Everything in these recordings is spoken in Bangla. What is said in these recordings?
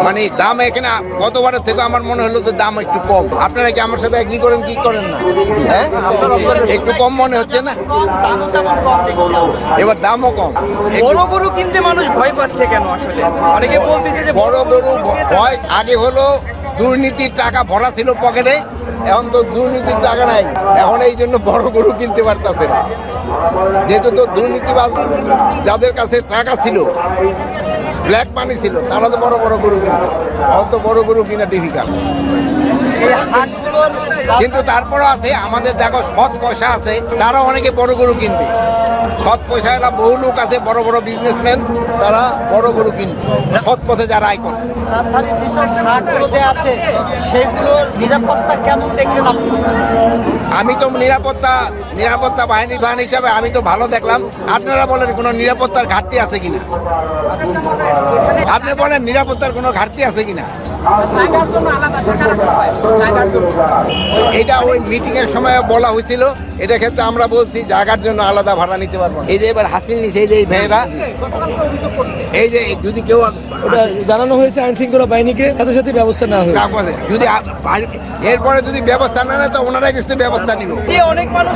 মানে দাম এখানে গতবারের থেকে আমার মনে হলো যে দাম একটু কম। আপনারা কি আমার সাথে এগ্রি করেন কি করেন না? হ্যাঁ, একটু কম মনে হচ্ছে না? এবার দামও কম। বড় গরু কিনতে মানুষ ভয় পাচ্ছে কেন আসলে? অনেকে বলতেছে যে বড় গরু ভয় আগে হলো দুর্নীতির টাকা ভরা ছিল পকেটে, এখন তো দুর্নীতির টাকা নাই, এখন এই জন্য বড় গরু কিনতে পারতেছে না। যেহেতু তো দুর্নীতিবাজ যাদের কাছে টাকা ছিল, ব্ল্যাক মানি ছিল, তারা তো বড় বড় গরু কিনতো। এখন তো বড় গরু কিনা ডিফিকাল্ট। এই হাটগুলোর কিন্তু তারপরও আছে আমাদের দেখো সৎ পয়সা আছে, তারা অনেকে বড় গরু কিনবে। সৎ পয়সা এরা বহু লোক আছে, বড় বড় বিজনেসম্যান, তারা বড় গরু কিনবে সৎ পথে যারা আয় করে। রাজধানীর যেসব হাটগুলোতে আছে সেগুলোর নিরাপত্তা কেমন দেখলেন আপনি? আমি তো নিরাপত্তা বাহিনী প্রধান হিসাবে আমি তো ভালো দেখলাম। আপনারা বলেন কোনো নিরাপত্তার ঘাটতি আছে কিনা? আপনি বলেন নিরাপত্তার কোনো ঘাটতি আছে কিনা? জায়গার জন্য আলাদা টাকা রাখতে হয়, জায়গার জন্য। এটা ওই মিটিং এর সময় বলা হয়েছিল, এটা ক্ষেত্রে আমরা বলছি জায়গার জন্য আলাদা ভাড়া নিতে পারবো না। এই যে এবার হাসিল নিছে, এই যে এই ভাইয়েরা, গতকাল তো অভিযোগ করছে। এই যে যদি কেউ ওটা জানানো হয়েছে আইন শৃঙ্খলা বাহিনীকে, সাথে সাথে ব্যবস্থা নেওয়া হয়েছে। কাগজে যদি এরপরে যদি ব্যবস্থা না নেয় তো ওনারা কিছু ব্যবস্থা নিব। অনেক মানুষ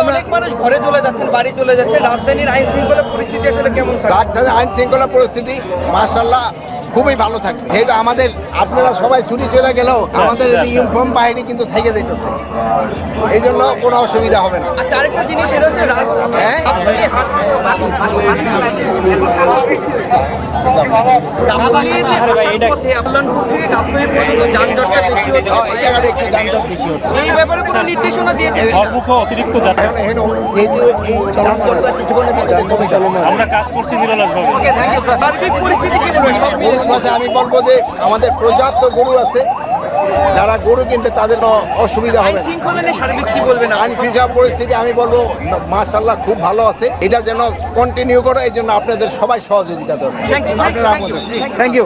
অনেক মানুষ ঘরে চলে যাচ্ছেন, বাড়ি চলে যাচ্ছেন। রাজধানীর আইন শৃঙ্খলা পরিস্থিতি আসলে কেমন থাকে? রাজধানী আইন শৃঙ্খলা পরিস্থিতি মাশাআল্লাহ খুবই ভালো থাকবে। যেহেতু আমাদের আপনারা সবাই ছুটি চলে গেলেও আমাদের ইউনিফর্ম বাহিনী কিন্তু থেকে যেতেছে, এই জন্য কোনো অসুবিধা হবে না। আচ্ছা, আরেকটা জিনিস সেটা হচ্ছে হ্যাঁ? যানজটটা বেশি হচ্ছে, এই জায়গাটা একটু যানজট বেশি হচ্ছে। এই ব্যাপারে কোনো নির্দেশনা দিয়েছে? সর্বমুখ অতিরিক্ত যাত্রা এখন যেহেতু এই যানজটটা কিছুক্ষণের ভিতরে কমে যাবে। আমরা কাজ করছি নিরলসভাবে। সার্বিক পরিস্থিতি কি বলবে সব মিলিয়ে? গরুর কথা আমি বলবো যে আমাদের পর্যাপ্ত গরু আছে, যারা গরু কিনবে তাদের কোনো অসুবিধা আইন হবে না। শৃঙ্খলা নিয়ে সার্বিক কি বলবেন? আইন শৃঙ্খলা পরিস্থিতি আমি বলবো মাশাআল্লাহ খুব ভালো আছে। এটা যেন কন্টিনিউ করো, এই জন্য আপনাদের সবাই সহযোগিতা দরকার। Thank you. আপনারা আমাদের থ্যাংক ইউ।